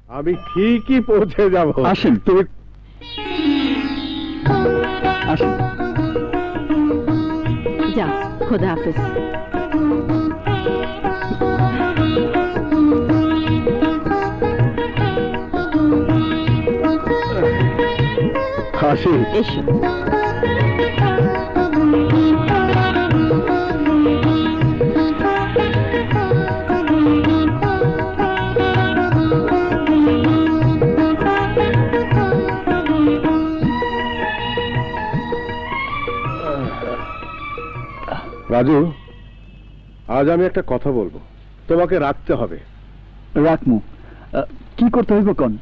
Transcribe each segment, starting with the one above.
আমি ঠিকই পৌঁছে যাব। আসেন। তুমি আসেন। যা, খোদা হাফেজ। হাসি, এসো। রাজু, আজ আমি একটা কথা বলবো, তোমাকে রাখতে হবে। রাখমু। কি করতে হইব কোন?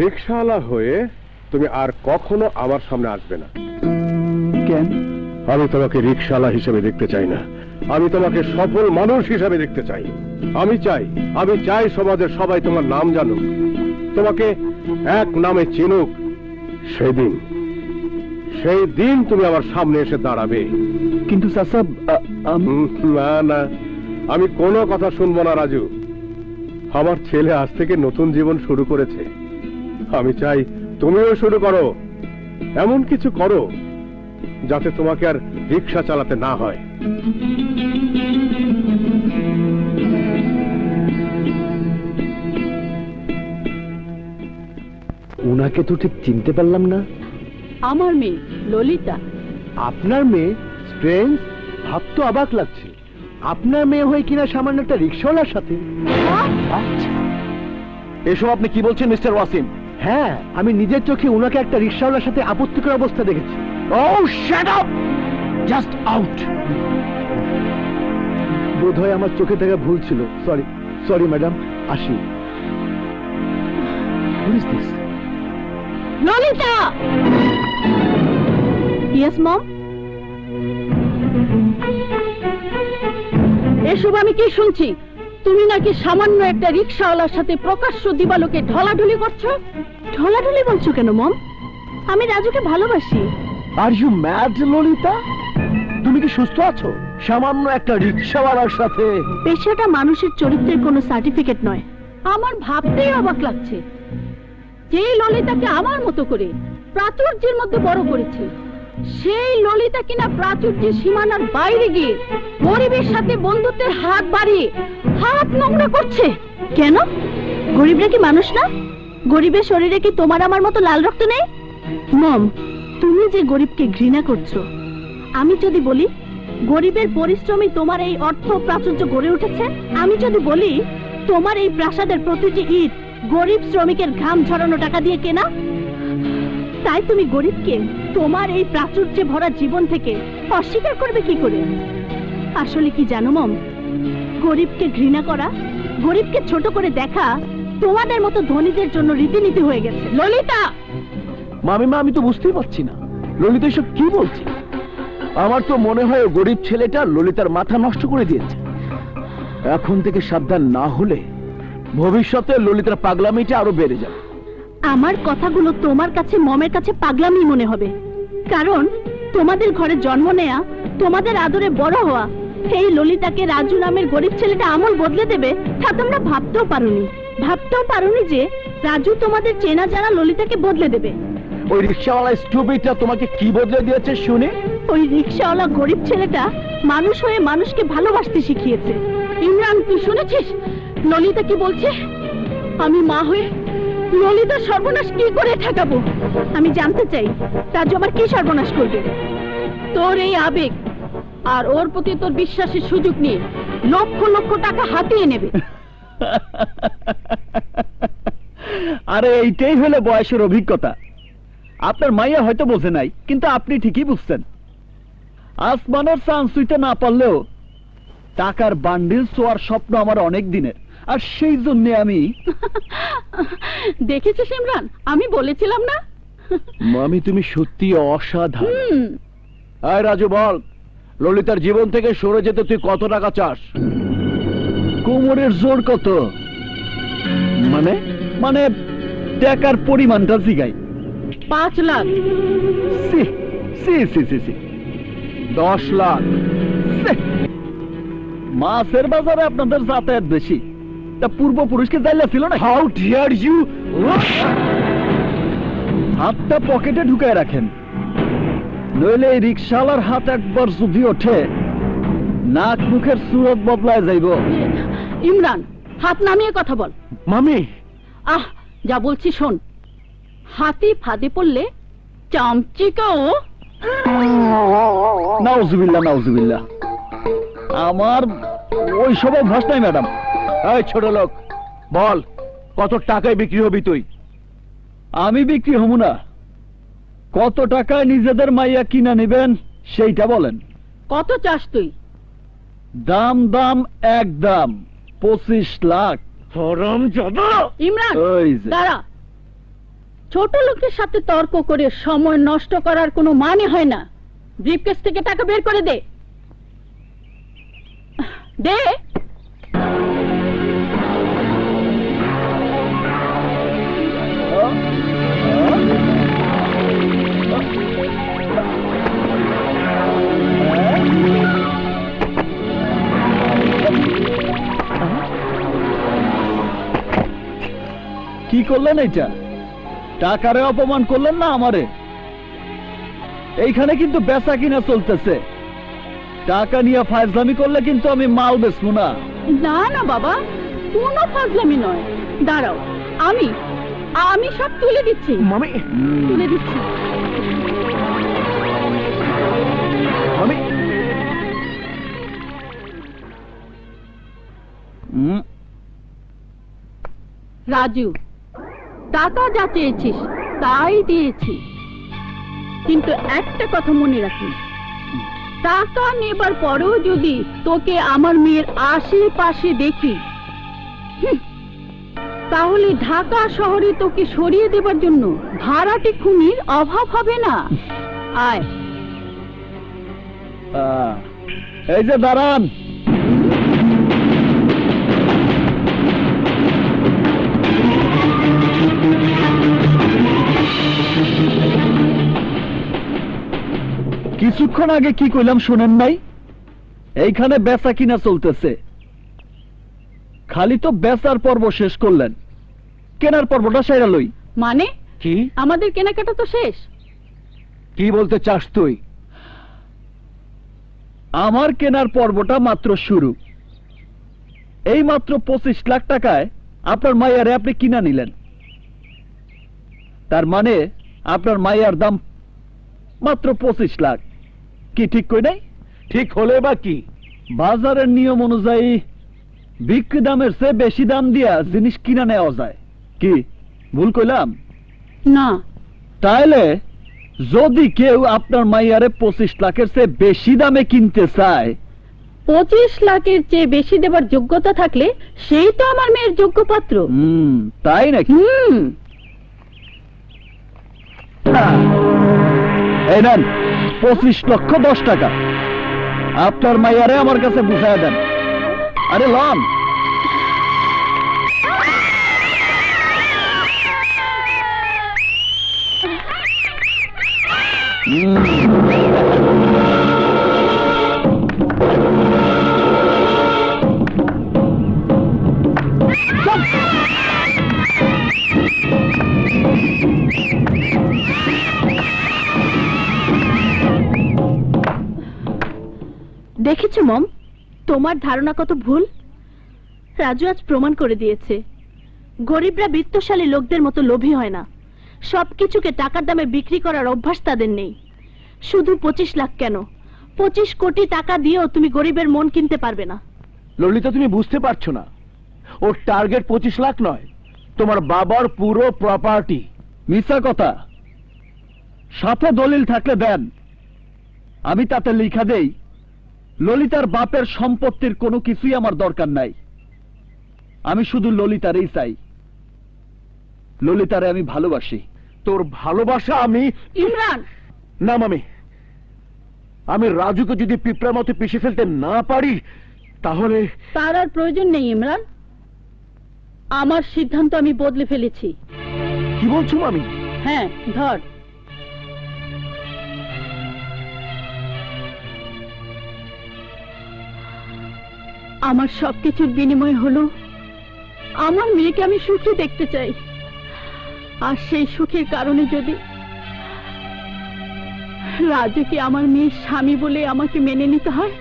রিকশাওয়ালা হয়ে তুমি আর কখনো আমার সামনে আসবে না। কেন? আমি তোমাকে রিকশাওয়ালা হিসেবে দেখতে চাই না, আমি তোমাকে সফল মানুষ হিসেবে দেখতে চাই। আমি চাই সমাজের সবাই তোমার নাম জানুক, তোমাকে এক নামে চিনুক। সেই দিন তুমি আমার সামনে এসে দাঁড়াবে। কিন্তু চাচা, না না, আমি কোনো কথা শুনবো না রাজু। আমার ছেলে আজ থেকে নতুন জীবন শুরু করেছে, আমি চাই তুমিও শুরু করো। এমন কিছু করো যাতে তোমাকে আর রিকশা চালাতে না হয়। উনাকে তো ঠিক চিনতে পারলাম না। আমার মেয়ে ললিতা। আপনার মেয়ে? স্ট্রেঞ্জ, ভাবতো অবাক লাগছে। আপনার মেয়ে হয়ে কিনা সামান্য একটা রিক্সাওয়ালার সাথে। এসব আপনি কি বলছেন মিস্টার ওয়াসিম? হ্যাঁ, আমি নিজের চোখে উনাকে একটা রিক্সাওয়ালার সাথে আপত্তিকর অবস্থা দেখেছি। Oh, shut up! Just out! বোধহয় আমার চোখে দেখা ভুল ছিল। সরি ম্যাডাম, আসি। What is this? Lalita! Yes, mom? এসব আমি কি শুনছি? তুমি নাকি সামান্য একটা রিকশাওয়ালার সাথে প্রকাশ্য দিবালোকে ঢলাঢলি করছো? ঢলাঢলি বলছো কেন মম? আমি রাজুকে ভালোবাসি। Are you mad, Lalita? তুমি কি সুস্থ আছো? সামান্য একটা রিক্সাওয়ালার সাথে? পেশাটা মানুষের চরিত্রের কোনো সার্টিফিকেট নয়। আমার ভাবতেই অবাক লাগছে, যে ললিতাকে আমার মতো করে প্রাচুর্যের মধ্যে বড় করেছে, সেই ললিতা কিনা প্রাচুর্যের সীমানার বাইরে গিয়ে গরিবের সাথে বন্ধুত্বের হাত বাড়িয়ে হাত নোংরা করছে। কেন? গরিবরা কি মানুষ না? গরিবের শরীরে কি তোমার আমার মতো লাল রক্ত নেই? মম, তুমি যে গরিবকে ঘৃণা করছো, আমি যদি বলি গরিবের পরিশ্রমী তোমার এই অর্থ প্রাচুর্য গড়ে উঠেছে, আমি যদি বলি তোমার এই প্রাসাদের প্রতিটি ইট গরিব শ্রমিকের ঘাম ঝরানো টাকা দিয়ে কেনা, তাই তুমি গরিবকে তোমার এই প্রাচুর্যে ভরা জীবন থেকে অস্বীকার করবে কি করে? আসলে কি জানো মম, গরিবকে ঘৃণা করা, গরিবকে ছোট করে দেখা তোমাদের মতো ধনীদের জন্য রীতিনীতি হয়ে গেছে। ললিতা! মামিমা, আমি তো বুঝতেই পারছি না ললিতা এসব কি বলছে। আমার তো মনে হয় ও গরিব ছেলেটা ললিতার মাথা নষ্ট করে দিয়েছে। এখন থেকে সাবধান না হলে ভবিষ্যতে ললিতার পাগলামিটা আরো বেড়ে যাবে। আমার কথাগুলো তোমার কাছে মমের কাছে পাগলামি মনে হবে, কারণ তোমাদের ঘরে জন্ম নেয়া, তোমাদের আদরে বড় হওয়া এই ললিতাকে রাজু নামের গরিব ছেলেটা আমল বদলে দেবে তা তোমরা ভাবতেও পারোনি যে রাজু তোমাদের চেনা জানা ললিতাকে বদলে দেবে। ওই রিক্সাওয়ালা স্টুপিডটা তোমাকে কি বদলে দিয়েছে শুনে? ওই রিকশাওয়ালা গরিব ছেলেটা মানুষ হয়ে মানুষকে ভালোবাসতে শিখিয়েছে। ইমরান, তুই শুনেছিস ললিতা কি বলছে? আমি মা হয়ে ললিতা সর্বনাশ কি করে ঠেকাবো? আমি জানতে চাই রাজু আমার কি সর্বনাশ করবে? তোর এই আবেগ আর ওর প্রতি তোর বিশ্বাসের সুযোগ নিয়ে লক্ষ লক্ষ টাকা হাতিয়ে নেবে। আরে এইটাই হলো বয়সের অভিজ্ঞতা। আপনার মাইয়া হয়তো বোঝে নাই, কিন্তু আপনি ঠিকই বুঝছেন। আসমানের চান্স হইতে না পারলেও টাকার বান্ডিল ছোঁয়ার স্বপ্ন আমার অনেক দিনের, আর সেই জন্য আমি দেখেছিস ইমরান, আমি বলেছিলাম না? মামি, তুমি সত্যি অসাধারণ। আয় রাজু, বল ললিতার জীবন থেকে সরে যেতে তুই কত টাকা চাস? কোমরের জোর কত? মানে মানে টাকার পরিমাণটা জিগাই। 5 লাখ। সি সি সি সি সি 10 লাখ। মাছের বাজারে আপনাদের যাতায়াত বেশি, তা পূর্বপুরুষকে জাইলা ছিল না? How dear you! হাতটা পকেটে ঢুকায় রাখেন, নইলে এই রিক্সাওয়ালার হাত একবার যদি ওঠে নাক মুখের সুরত বদলায় যাইব। ইমরান, হাত নামিয়ে কথা বল। মামি, আহ, যা বলছি শোন। হাতি ফাঁদে পড়লে চামচিকাও। নাউজুবিল্লাহ, নাউজুবিল্লাহ। আমার ওই সব অভ্যাস নাই ম্যাডাম। এই ছোট লোক, বল কত টাকায় বিক্রি হবি তুই? আমি বিক্রি হব না, কত টাকায় নিজেদের মাইয়া কিনা নেবেন সেইটা বলেন। কত চাস তুই? দাম দাম একদম 25 লাখ। হারামজাদা! ইমরান, ওই যে। দাঁড়া। ছোট লোকের সাথে তর্ক করে সময় নষ্ট করার কোনো মানে হয় না। ব্রিফকেস থেকে টাকা বের করে দে। দে। কি করলেন এটা? টাকারে অপমান করলেন না আমারে? এইখানে কিন্তু বেচা কিনা চলতেছে, টাকা নিয়ে ফাজলামি করলে কিন্তু আমি মাল বেচবো না। না না বাবা, কোনো ফাজলামি নয়। দাঁড়াও, আমি আমি সব তুলে দিচ্ছি। মামি, তুলে দিচ্ছি। মামি, রাজু, টাকা যা চেয়েছিস তাই দিয়েছি, কিন্তু একটা কথা মনে রাখিস, টাকা নেবার পরেও যদি তোকে আমার মেয়ের আশেপাশে দেখি, তাহলে ঢাকা শহরে তোকে সরিয়ে দেবার জন্য ভাড়াটে খুনির অভাব হবে না। আয়। এই যে দাঁড়ান। কিছুক্ষণ আগে কি কইলাম শোনেন নাই? এইখানে বেচা কিনা চলতেছে, খালি তো বেচার পর্ব শেষ করলেন, কেনার পর্বটা সেরা লই। মানে কি আমাদের কেনাকাটা তো শেষ। কি বলতে চাস তুই? আমার কেনার পর্বটা মাত্র শুরু। এই মাত্র 25 লাখ টাকায় আপনার মাইয়ারে আপনি কিনা নিলেন, তার মানে আপনার মাইয়ার দাম মাত্র 25 লাখ। কি ঠিক কই নাই? ঠিক হলে বা কি? বাজারের নিয়ম অনুযায়ী বিক্রি দামের চেয়ে বেশি দাম দিয়া জিনিস কিনা নেওয়া যায়। কি ভুল কইলাম? না। তাইলে যদি কেউ আপনার মাইয়ারে 25 লাখের চেয়ে বেশি দামে কিনতে চায়, 25 লাখের চেয়ে বেশি দেবার যোগ্যতা থাকলে সেই তো আমার মেয়ের যোগ্য পাত্র। তাই নাকি? এই নেন 25 লক্ষ 10 টাকা, আপনার মাইয়ারে আমার কাছে বুঝায় দেন। আরে লন। দেখেছো মম, তোমার ধারণা কত ভুল। রাজু আজ প্রমাণ করে দিয়েছে গরিবরা বিত্তশালী লোকদের মতো লোভী হয় না। সবকিছুকে টাকার দামে বিক্রি করার অভ্যাস তাদের নেই। শুধু 25 লাখ কেন, 25 কোটি টাকা দিয়েও তুমি গরিবের মন কিনতে পারবে না। ললিতা, তুমি বুঝতে পারছো না, ওর টার্গেট 25 লাখ নয়, তোমার বাবার পুরো প্রপার্টি। মিথ্যা কথা, সাথে দলিল থাকলে দেন, আমি তাতে লিখা দেই ললিতার বাপের সম্পত্তির কোনো কিছুই আমার দরকার নাই। আমি শুধু ললিতারই চাই, ললিতারে আমি ভালোবাসি। তোর ভালোবাসা আমি... ইমরান! না মামি, আমি রাজুকে যদি পিঁপড়ার মতো পিষে ফেলতে না পারি তাহলে... তার আর প্রয়োজন নেই ইমরান, আমার সিদ্ধান্ত আমি বদলে ফেলেছি। কি বলছো মামি? হ্যাঁ, ধর। আমার সবকিছুর বিনিময় হলো আমার মেয়েকে আমি সুখী দেখতে চাই, আর সেই সুখের কারণে যদি রাজুকে আমার মেয়ের স্বামী বলে আমাকে মেনে নিতে হয়,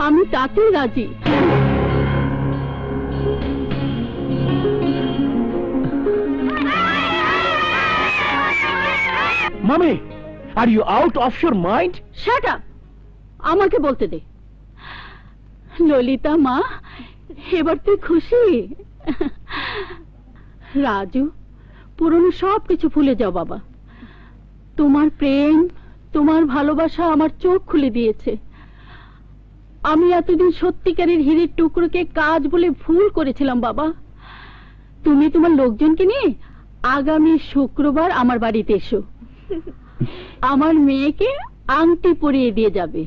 আমি তাতেই রাজি। মামি, are you out of your mind? Shut up, আমাকে বলতে দে। ললিতা মা, এবার তুই খুশি? রাজু, পুরনো সব কিছু ভুলে যাও বাবা। তোমার প্রেম, তোমার ভালোবাসা আমার চোখ খুলে দিয়েছে। আমি এতদিন সত্যিকারের হীরের টুকরোকে কাজ বলে ভুল করেছিলাম বাবা। তুমি তোমার লোকজনকে নিয়ে আগামী শুক্রবার আমার বাড়িতে এসো, আমার মেয়েকে আংটি পরিয়ে দিয়ে যাবে,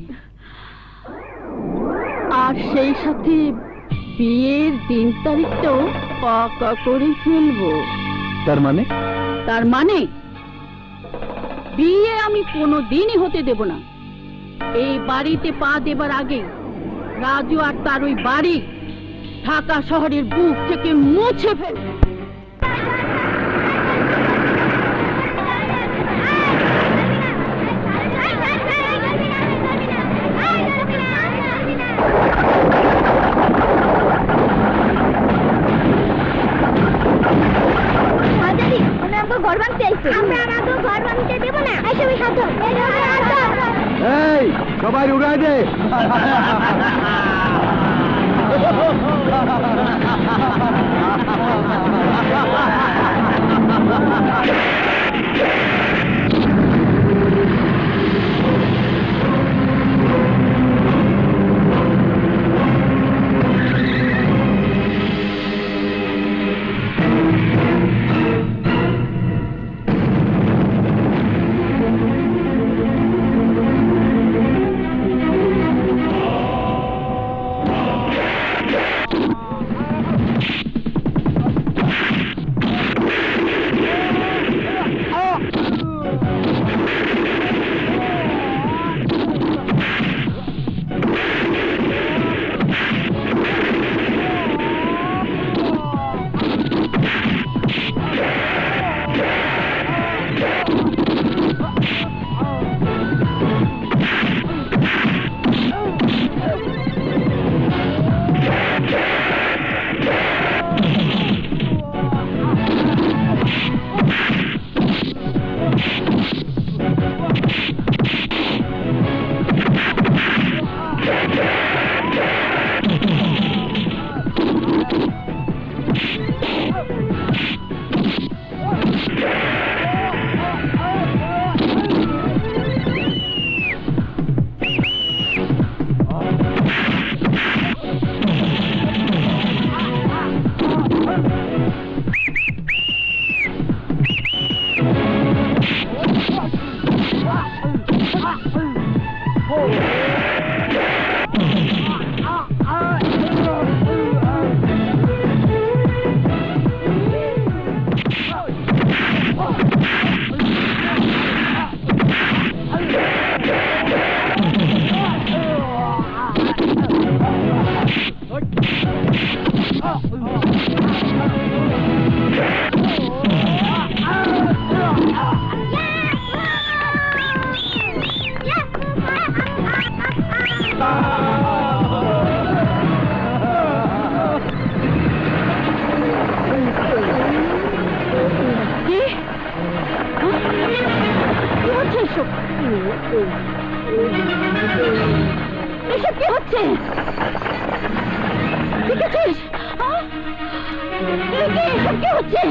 আর সেই সাথে বিয়ের দিন তারিখটাও পাকা করে ফেলবো। তার মানে? তার মানে বিয়ে আমি কোনোদিনই হতে দেব না। এই বাড়িতে পা দেবার আগে রাজু আর তার ওই বাড়ি ঢাকা শহরের বুক থেকে মুছে ফেলবে। ঘর ভাঙতে আইছে, আমরা আর আদৌ ঘর ভাঙতে দেব না। এসবই হাত ধর, এই সবাই উড়াই দে। এসব কি হচ্ছে? দেখেছিস? এসব কি হচ্ছে?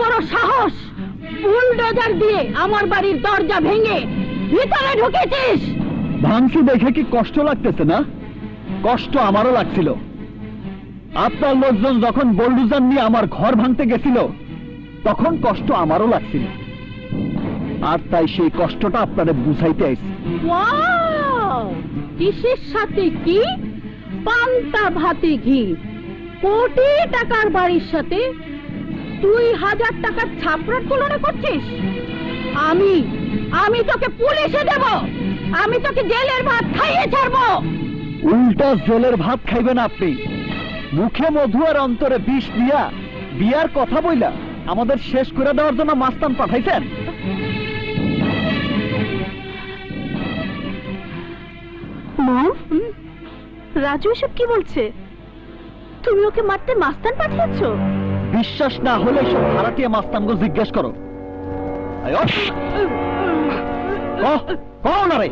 বড় সাহস, বুলডোজার দিয়ে আমার বাড়ির দরজা ভেঙে ভিতরে ঢুকেছিস? ভাঙছি দেখে কি কষ্ট লাগতেছে না? কষ্ট আমারও লাগছিল, আপনার লোকজন যখন বুলডোজার নিয়ে আমার ঘর ভাঙতে গেছিল তখন কষ্ট আমারও লাগছিল, আর তাই সেই কষ্টটা আপনারে বুঝাইতে আইছি। ওয়াও! কিসের সাথে কি? পান্তা ভাতে ঘি। কোটি টাকার বাড়ির সাথে 2000 টাকার ছাপড়ার তুলনা করছিস? আমি তোকে পুলিশে দেব, আমি তোকে জেলের ভাত খাইয়ে ছাড়বো। উল্টা জেলের ভাত খাইবেন আপনি। মুখে মধু আর অন্তরে বিষ দিয়া বিয়ার কথা বইলা আমাদের শেষ করে দেওয়ার জন্য মাস্তান পাঠাইছেন। মম, রাজু এসব কি বলছে? তুমি ওকে মারতে মাস্তান পাঠিয়েছো? বিশ্বাস না হলে সব ভাড়াটিয়া মাস্তানকে জিজ্ঞেস করো। আয়, ওঠ। কও না রে।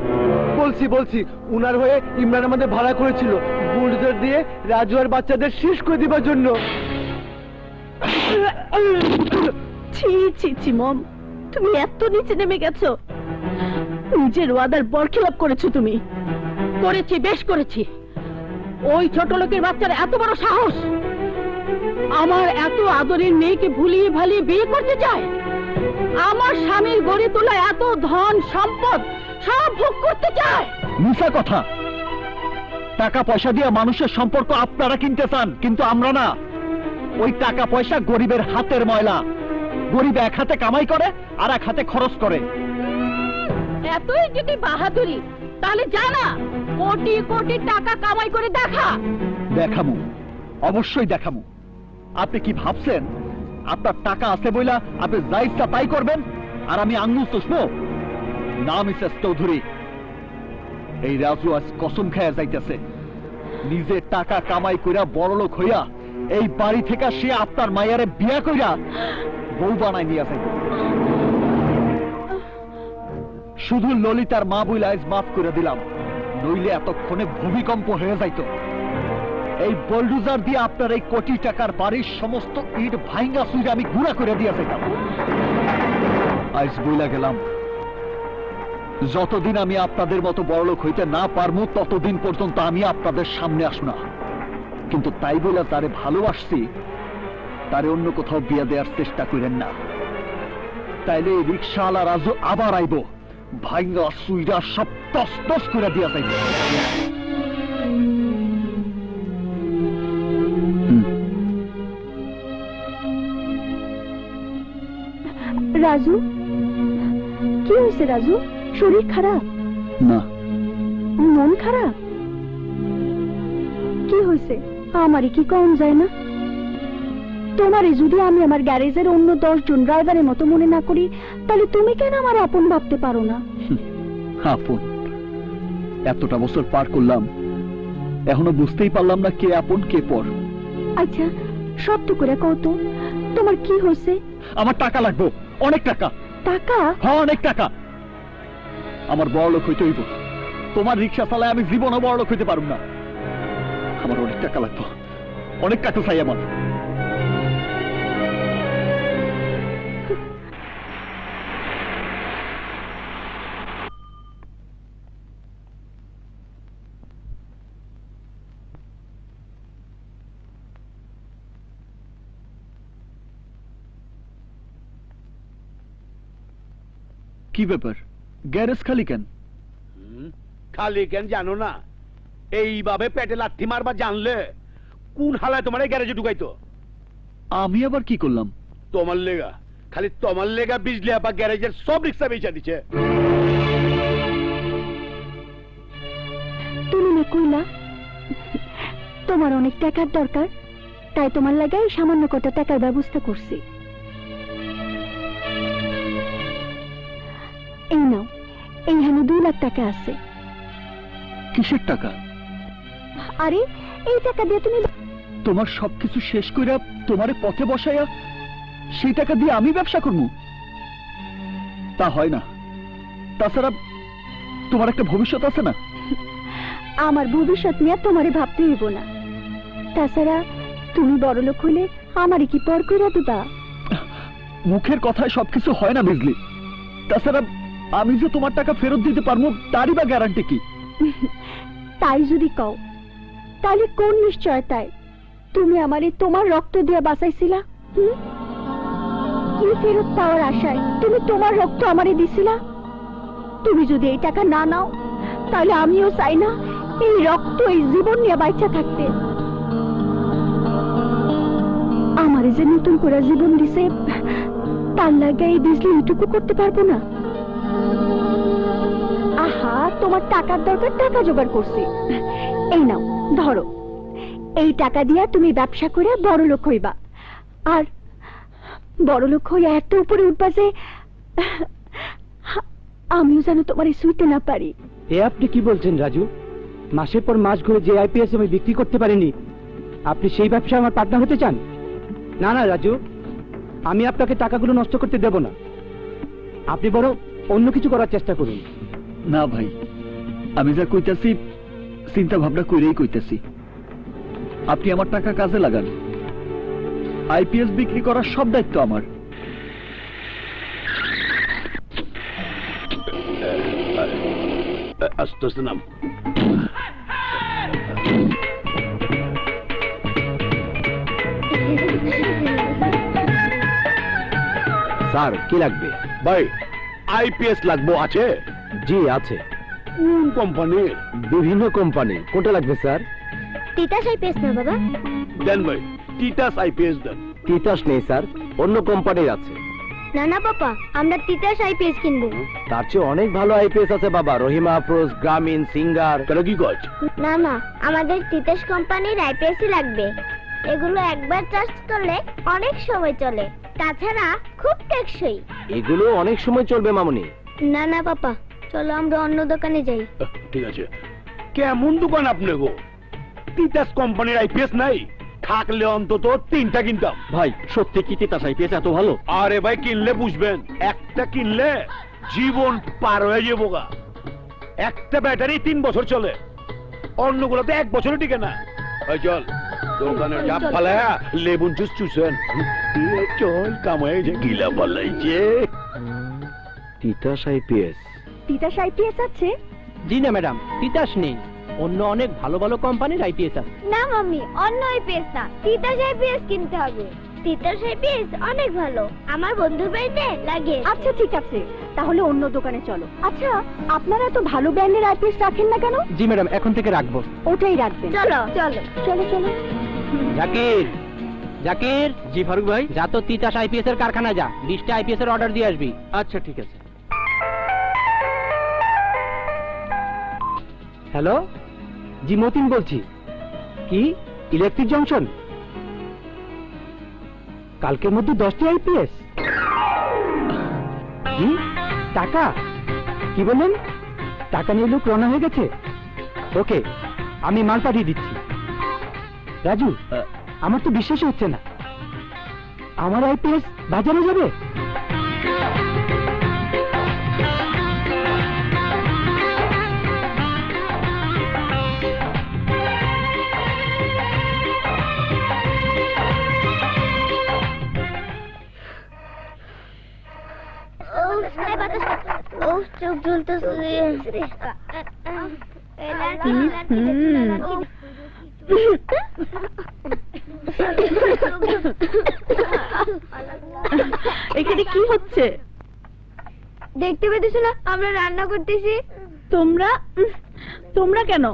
বলছি উনার হয়ে ইমরান আমাদের ভাড়া করেছিল বুলডোজার দিয়ে রাজু আর বাচ্চাদের শেষ করে দিবার জন্য। ছি ছি ছি মম, তুমি এত নিচে নেমে গেছো। নিজের ওয়াদার বরখিলাপ করেছো তুমি। করেছি, বেশ করেছি। ওই ছোট লোকের বাচ্চার এত বড় সাহস আমার এত আদরের মেয়েকে ভুলিয়ে ভালিয়ে বিয়ে করতে চায়। আমার স্বামীর গড়ে তোলা এত ধন সম্পদ সব ভোগ করতে চায়। মিছা কথা। টাকা পয়সা দিয়ে মানুষের সম্পর্ক আপনারা কিনতে চান, কিন্তু আমরা না। ওই টাকা পয়সা গরিবের হাতের ময়লা। গরিব এক হাতে কামাই করে আর এক হাতে খরচ করে। এতই যদি বাহাদুরি, তাহলে জানা কোটি কোটি টাকা কামাই করে দেখা। দেখামু, অবশ্যই দেখামু। আপনি কি ভাবছেন আপনার টাকা আছে বইলা আপনি যা ইচ্ছা তাই করবেন আর আমি আঙ্গুল চুষবো? না মিসেস চৌধুরী, এই রাজু আজ কসম খায়া যাইতেছে নিজে টাকা কামাই কইরা বড়লোক হইয়া এই বাড়ি থেকে সে আপনার মাইয়ারে বিয়া কইরা বউ বানাই নিয়ে যাইবে। শুধু ললিতার মা বইলা আজ মাফ করে দিলাম, নইলে এতক্ষণে ভূমিকম্প হয়ে যাইত। এই বুলডোজার দিয়ে আপনার এই কোটি টাকার বাড়ির সমস্ত ইট ভাঙ্গা সুইরে আমি গুঁড়া করে দিয়ে যাইতাম। আজ বইলা গেলাম, যতদিন আমি আপনাদের মতো বড়লোক হইতে না পারবো ততদিন পর্যন্ত আমি আপনাদের সামনে আসব না। কিন্তু তাই বলে তারে ভালোবাসছি, তারে অন্য কোথাও বিয়ে দেওয়ার চেষ্টা করেন না। তাইলে এই রিক্সাওয়ালা রাজু আবার আইব, ভাঙ্গা সুইরা সব টস টস করে দিয়া যাইব। রাজু, কি হয়েছে রাজু? শরীর খারাপ? না। মন খারাপ? কি হয়েছে আমারই কি কম যায় না? তোমারে যদি আমি আমার গ্যারেজের অন্য 10 জন ড্রাইভারের মতো মনে না করি, তাহলে তুমি কেন আমার আপন ভাবতে পারো না? আপন? এতটা বছর পার করলাম, এখনো বুঝতেই পারলাম না কে আপন কে পর। আচ্ছা, সত্য করে কও তো, তোমার কি হয়েছে? আমার টাকা লাগবে, অনেক টাকা। টাকা? হ্যাঁ, অনেক টাকা। আমার বড়লোক হইতে হইব। তোমার রিক্সা চালায় আমি জীবনও বড়লোক হইতে পারব না। আমার অনেক টাকা লাগবে, অনেক টাকা চাই আমার। কি ব্যাপার, গ্যারেজ খালি কেন? খালি কেন জানো না? এইভাবে পেটে লাথি মারবা জানলে কোন হালায় তোমার এই গ্যারেজে ঢুকাইতো? আমি আবার কি করলাম? তোমার লেগা, খালি তোমার লেগা বিজলি আপা গ্যারেজের সব রিক্সা বেচা দিচ্ছে। তুমি না কইলা তোমার অনেক টাকার দরকার, তাই তোমার লাগাই সামান্য কত টাকার ব্যবস্থা করছি। এই নাও, এইখানে 2 লাখ টাকা আছে। কিসের টাকা? আরে এই টাকা দিয়ে তুমি তোমার সবকিছু শেষ কইরা তোমারে পথে বসাইয়া সেই টাকা দিয়ে আমি ব্যবসা করবো? তা হয় না। তাছাড়া তোমার একটা ভবিষ্যৎ আছে না? আমার ভবিষ্যৎ নিয়ে তোমারে ভাবতে হইব না। তাছাড়া তুমি বড়লোক হলে আমারে কি পর কইরা দিবা? মুখের কথায় সবকিছু হয় না বিজলি। তাছাড়া আমি যে তোমার টাকা ফেরত দিতে পারবো তারই বা গ্যারান্টি কি? তাই যদি কও, তাহলে কোন নিশ্চয়তায় তুমি আমারে তোমার রক্ত দিয়ে বাঁচাইছিলা, কি ফেরত পাওয়ার আশায় তুমি তোমার রক্ত আমারে দিছিলা? তুমি যদি এই টাকা না নাও তাহলে আমিও চাই না এই রক্ত এই জীবন নিয়ে বাইচা থাকতে। আমারে যে নতুন করে জীবন দিছে তার লাগে এই বিজলি এইটুকু করতে পারবো না। আহা, তোমার টাকার দরকার, টাকা জোগাড় করছি। এই নাও ধরো, এই টাকা দিয়া তুমি ব্যবসা করে বড় লোক হইবা, আর বড় লোক হইয়া এত উপরে উঠবা যে আমিও যেন তোমার শুইতে না পারি। এ আপনি কি বলছেন রাজু? মাসের পর মাস ঘুরে যে আইপিএস আমি বিক্রি করতে পারিনি, আপনি সেই ব্যবসায় আমার পার্টনার হতে চান? না না রাজু, আমি আপনাকে টাকাগুলো নষ্ট করতে দেব না। আপনি বরং অন্য কিছু করার চেষ্টা করুন। না ভাই, আমি যা কইতাছি চিন্তা ভাবনা কইরেই কইতাছি। আপনি আমার টাকা কাজে লাগান, আইপিএস বিক্রি করার সব দায়িত্ব আমার। আস্তে আস্তে নাম। স্যার কি লাগবে? ভাই আইপিএস লাগবো, আছে? জি আছে। কোন কোম্পানির? বিভিন্ন কোম্পানি। কোনটা লাগবে স্যার? তিতাস আইপিএস না বাবা? দেন ভাই, টিটাস আইপিএস দেন। তিতাস নেই স্যার, অন্য কোম্পানির আছে। না না বাবা, আমরা তিতাস আইপিএস কিনবো। তার চেয়ে অনেক ভালো আইপিএস আছে বাবা, রহিমা আফরোজ, গ্রামীণ, সিঙ্গার। কেন কি কাজ? না না, আমাদের তিতাস কোম্পানির আইপিএসই লাগবে। এগুলো একবার চার্জ করলে অনেক সময় চলে, তাছাড়া খুব টেকসই। এগুলো অনেক সময় চলবে মামুনি। না না পাপা, চলো আমরা অন্য দোকানে যাই। ঠিক আছে। কেমন দোকান আপনি গো? তিতাস কোম্পানির আইপিএস নাই? থাকলে অন্তত 3টা কিনতাম। ভাই সত্যি কি তিতাস আইপিএস এত ভালো? আরে ভাই, কিনলে বুঝবেন, একটা কিনলে জীবন পার হয়ে যাবো গা। একটা ব্যাটারি 3 বছর চলে, অন্যগুলোতে 1 বছরও টিকে না। ওই চল দোকানে যা ফালায়া লেবুন জুস চুষেন। চল কামাই যে গিলা বলাইছে। তিতাস আইপিএস। তিতাস আইপিএস আছে? জি না ম্যাডাম, তিতাস নেই, অন্য অনেক ভালো ভালো কোম্পানির আইপিএস আছে। না মাম্মি, অন্য আইপিএস না, তিতাস আইপিএস কিনতে হবে। তিতাস আইপিএস অনেক ভালো, আমার বন্ধুর বাড়িতে লাগে। আচ্ছা ঠিক আছে, তাহলে অন্য দোকানে চলো। আচ্ছা, আপনারা তো ভালো ব্র্যান্ডের আইপিএস রাখেন না কেন? জি ম্যাডাম, এখন থেকে রাখবো। ওটাই রাখবেন। চলো চলো চলো চলো। জাকির, জাকির। জি ফারুক ভাই। যা তো তিতাস আইপিএস এর কারখানা যা, 20টা আইপিএস এর অর্ডার দিয়ে আসবি। আচ্ছা ঠিক আছে। হ্যালো, জি মতিন বলছি। কি ইলেকট্রিক জংশন? কালকের মধ্যে 10টি আইপিএস? জি, টাকা কি বললেন? টাকা নিয়ে লোক রওনা হয়ে গেছে? ওকে, আমি মাল পাঠিয়ে দিচ্ছি। রাজু, আমার তো বিশ্বাস হচ্ছে না, আমার আইপিএস বাজারে যাবে। চোখ জ্বলতেছে। এখানে কি হচ্ছে দেখতে পেতেছ না? আমরা রান্না করতেছি। তোমরা তোমরা কেন?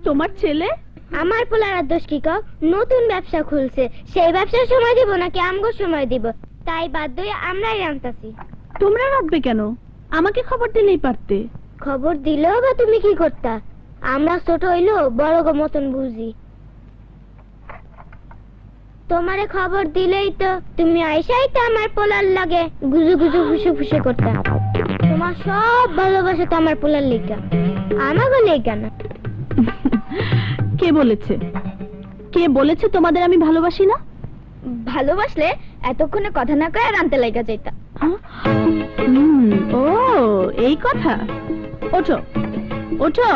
তোমার ছেলে? আমার পোলার দোষ কি কক? নতুন ব্যবসা খুলছে, সেই ব্যবসার সময় দিব নাকি আমগো সময় দিব? তাই বাধ্য হয়ে আমরাই রান্তাছি। তোমরা রাখবে কেন? আমাকে খবর দিলেই পারতে। খবর দিলেও বা তুমি কি করতা? আমরা ছোট হইলো বড় গো মতন বুঝি। তোমারে খবর দিলেই তো তুমি আইসাই তো আমার পোলার লাগে গুজু গুজু ফুসু ফুসু করতা। তোমার সব ভালোবাসা তো আমার পোলার লেগা, আমাকে লেগা না। কে বলেছে? কে বলেছে তোমাদের আমি ভালোবাসি না? ভালোবাসলে এতক্ষণে কথা না কয়ে রানতে লাগা যাইতা। ও এই কথা। ওঠো ওঠো,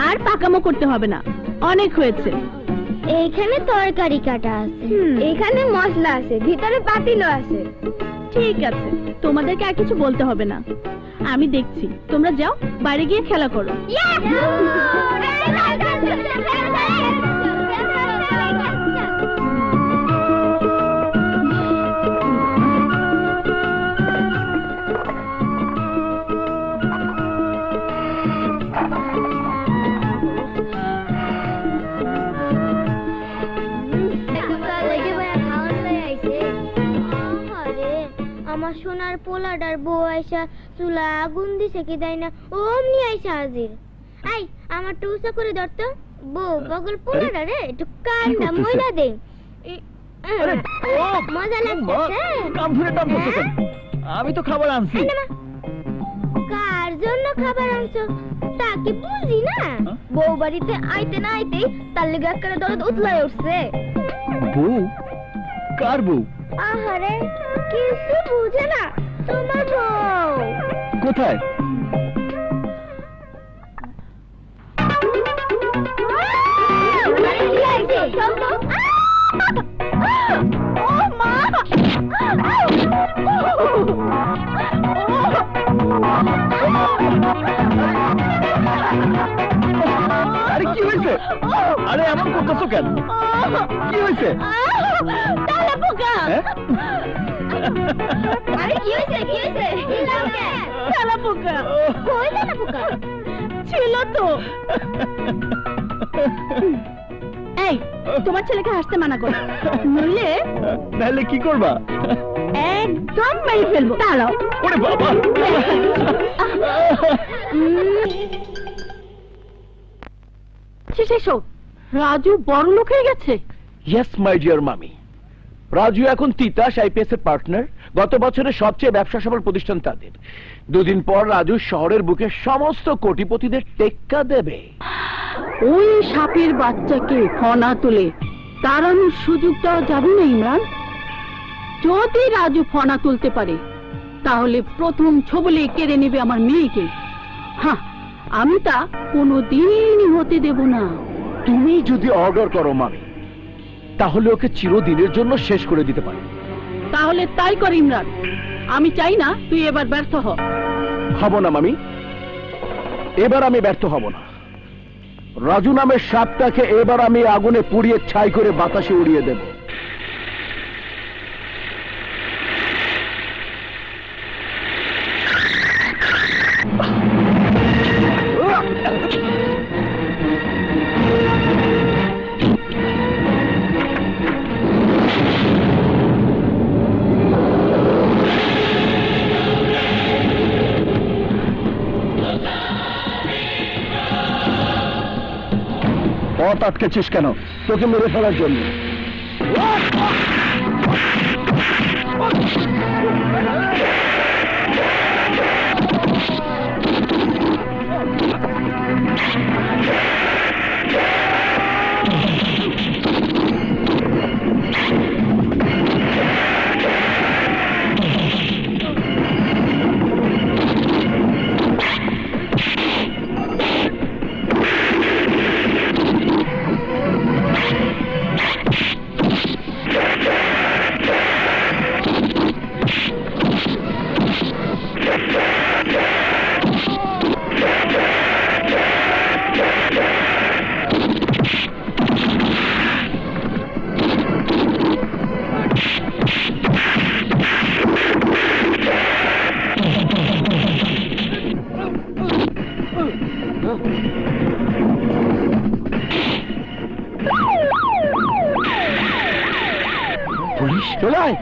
আর পাকামো করতে হবে না, অনেক হয়েছে। এইখানে তরকারি কাটা আছে, এখানে মশলা আছে, ভিতরে পাতিলও আছে। ঠিক আছে, তোমাদেরকে আর কিছু বলতে হবে না, আমি দেখছি। তোমরা যাও, বাইরে গিয়ে খেলা করো। সোনার পোলাডার বউ আইসা চুলা আগুন দিছে কি দেয় না অমনি আইসা হাজির। আই আমার টুসা করে ধরতো বউ বগল পোলাডারে একটু কান্না করতেছে? ময়লা দে। আরে, ও, মজা মা, লাগতেছে? কাম ধরে টান করতেছেন। আমি তো খাবার আনছি। এই নে মা। কার জন্য খাবার আনছো তা কি বুঝি না? বউ বাড়িতে আইতে না আইতেই তার লেগে একটা দরদ উতলায় উঠছে। বউ? কার বউ? আহারে কিছু বুঝে না তোমার বউ। কোথায়? কি হয়েছে? ও মা! আরে কি হয়েছে? আরে এমন করতেছো কেন? কি হয়েছে? তালা পোকা! হ্যাঁ? আরে কি হয়েছে? কি হয়েছে? তালা পোকা কই তালা পোকা? ছিল তো। এই তোমার ছেলেকে হাসতে মানা করো, নইলে নাহলে কি করবা? একদম মেরে ফেলবো। দাঁড়াও। ওরে বাবা! এসো, রাজু বড় লোক হয়ে গেছে। ইয়েস মাই ডিয়ার মামি, রাজু এখন তিতাস আইপিএস এর পার্টনার। গত বছরের সবচেয়ে ব্যবসা সফল প্রতিষ্ঠান তাদের। দুদিন পর রাজু শহরের বুকে সমস্ত কোটিপতিদের টেক্কা দেবে। ওই সাপের বাচ্চাকে ফনা তুলে তাড়ানোর সুযোগ দেওয়া যাবে না ইমরান। যদি রাজু ফনা তুলতে পারে তাহলে প্রথম ছবলে কেড়ে নেবে আমার মেয়েকে। হ্যাঁ, আমি তা কোনোদিনই হতে দেব না। তুমি যদি অর্ডার করো মামি, তাহলে ওকে চিরদিনের জন্য শেষ করে দিতে পারে। তাহলে তাই কর ইমরান, আমি চাই না তুই এবার ব্যর্থ হ। হব না মামি, এবার আমি ব্যর্থ হব না। রাজু নামের সাপটাকে এবার আমি আগুনে পুড়িয়ে ছাই করে বাতাসে উড়িয়ে দেব। পথ আটকেছিস কেন? তোকে মেরে ফেলার জন্য। পুলিশ চলে আয়।